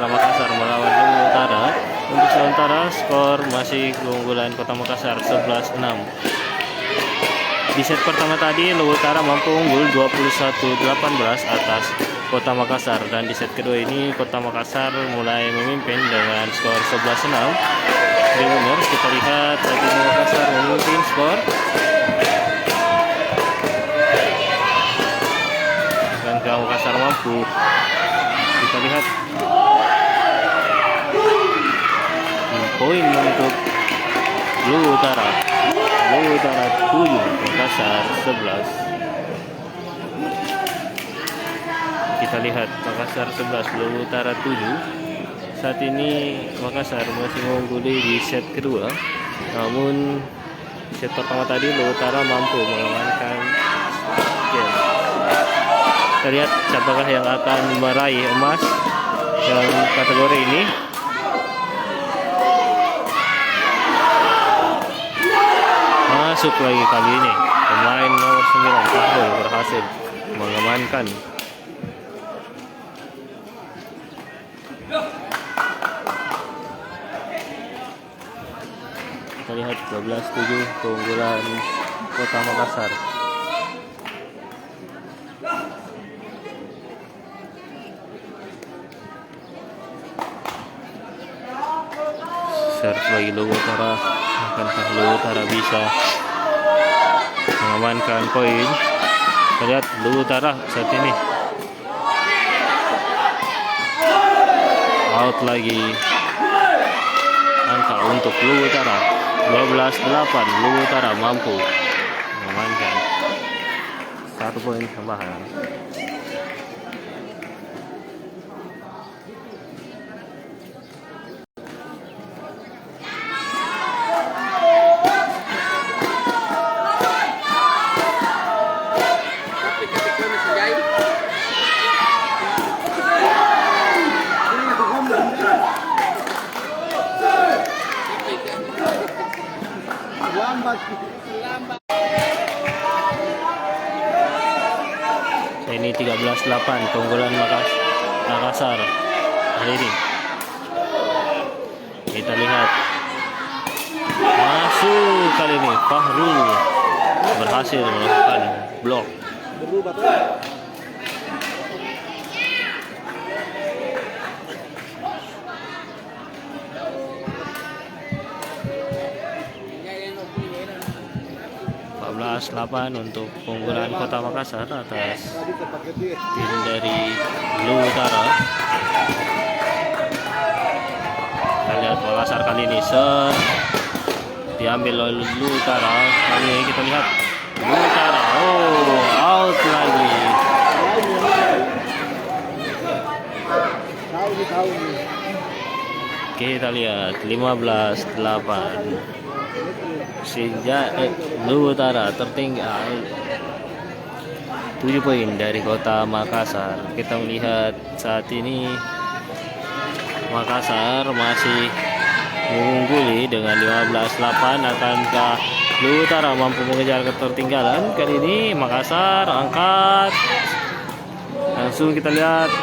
Utara Makassar melawan Luwu Utara. Untuk sementara skor masih keunggulan Kota Makassar 11-6. Di set pertama tadi Luwu Utara mampu unggul 21-18 atas Kota Makassar, dan di set kedua ini Kota Makassar mulai memimpin dengan skor 11-6. Viewers, kita lihat saat ini Makassar memimpin skor. Dan Makassar mampu, kita lihat poin untuk Luwu Utara. Luwu Utara 7, Makassar 11. Kita lihat Makassar 11, Luwu Utara 7. Saat ini Makassar masih mengungguli di set kedua. Namun set pertama tadi Luwu Utara mampu mengamankan game. Kita lihat siapakah yang akan meraih emas dalam kategori ini. Masuk lagi kali ini pemain nomor 9 Fahrul berhasil mengamankan. Kita lihat 12-7 keunggulan Kota Makassar. Serve bagi Luwu Utara. Akankah Luwu Utara bisa mengamankan poin? Kita lihat Luwu Utara saat ini out lagi. Angka untuk Luwu Utara 12-8. Luwu Utara mampu mengamankan 1 poin tambahan. Ini 13-8 keunggulan Makassar hari ini. Kita lihat masuk kali ini Fahrul berhasil melakukan blok. -8 untuk keunggulan Kota Makassar atas tim dari Luwu Utara. Kita lihat Makassar kali ini diambil oleh Luwu Utara. Kali ini kita lihat Luwu Utara, out lagi. Kita lihat 15-8. Sehingga Luwu Utara tertinggal 7 poin dari Kota Makassar. Kita melihat saat ini Makassar masih mengungguli dengan 15-8. Akankah Luwu Utara mampu mengejar ketertinggalan? Kali ini Makassar angkat. Langsung kita lihat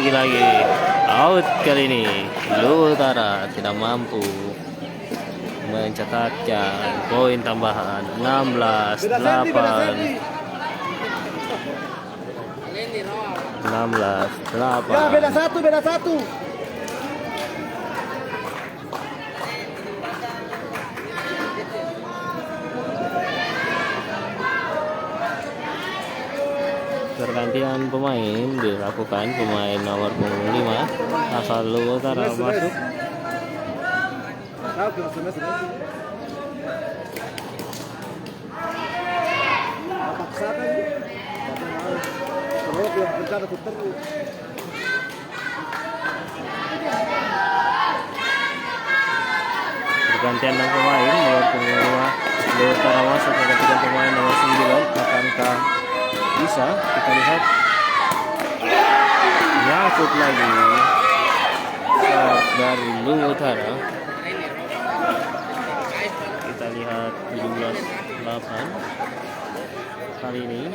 lagi out kali ini. Luwu Utara tidak mampu mencatatkan poin tambahan 16-8. 16-8. Ya, beda satu. Pergantian pemain dilakukan. Pemain nomor 5 asal Luwu Utara masuk. Pergantian pemain nomor 5 Luwu Utara masuk. Pergantian pemain nomor 9. Akankah bisa? Kita lihat nyangkut lagi dari Luwu Utara. Kita lihat 17-8. kali ini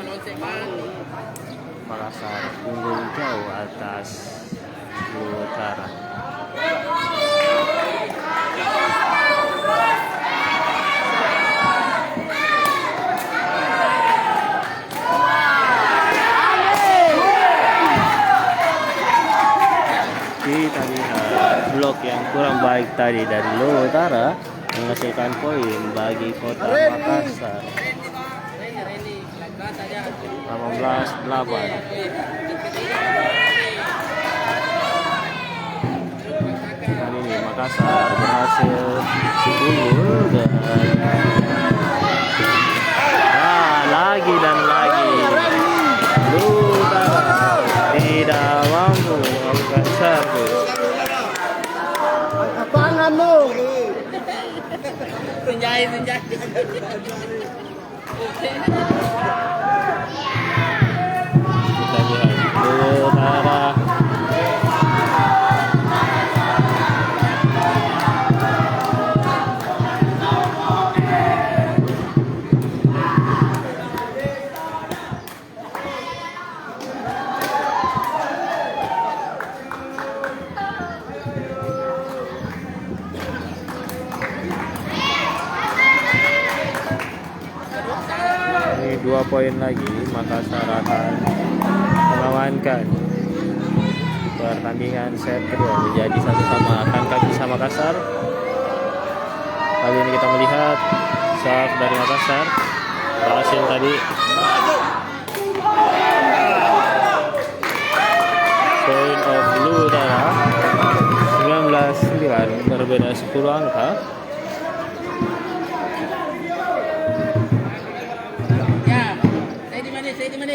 Makassar unggul jauh atas Luwu Utara. Kita lihat blok yang kurang baik tadi dari Luwu Utara menghasilkan poin bagi Kota Makassar. 18-8. Kali ini Makassar berhasil unggul dan lagi dan lagi Luwu Utara tidak mampu melakukan servis. Tanganmu. Senjai. Kita lihat Luwu Utara ini 2 poin lagi. Makassar akan mengamankan pertandingan set kedua menjadi 1-1. Akankah bisa Makassar? Kali ini kita melihat serve dari Makassar berhasil tadi. Point of Luwu Utara 19-9, berbeda 10 angka. Saya di mana?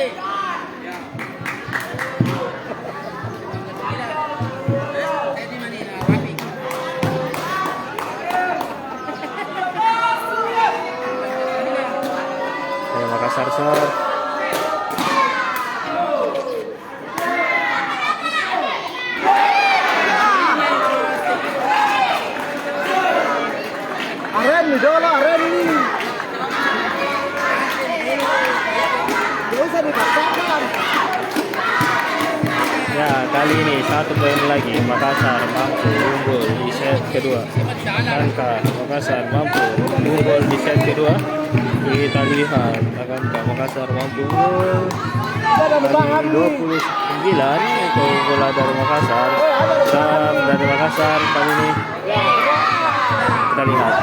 Makassar serve. Aren nih, aren nih. Gak usah dipaksakan. Ya, kali ini 1 poin lagi. Makassar mampu unggul di set kedua. Akankah Makassar mampu unggul di set kedua? Kita lihat, akankah Makassar mampu unggul? Kali 29 itu bola dari Makassar. Serve dari Makassar kali ini. Kita lihat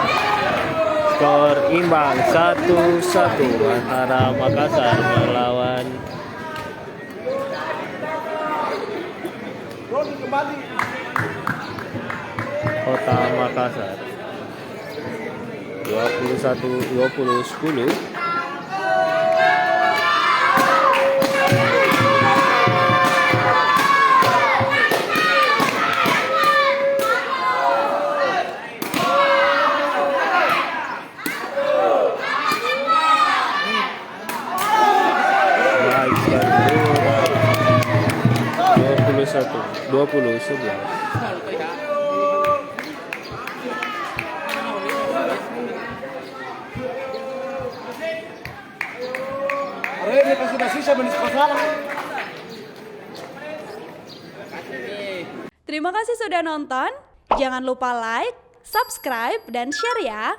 skor imbang 1-1 antara Makassar melawan Kota Makassar. 21-20-10. Baik, 20-11. Aren ini sudah sisa menis masalah. Terima kasih sudah nonton. Jangan lupa like, subscribe, dan share ya.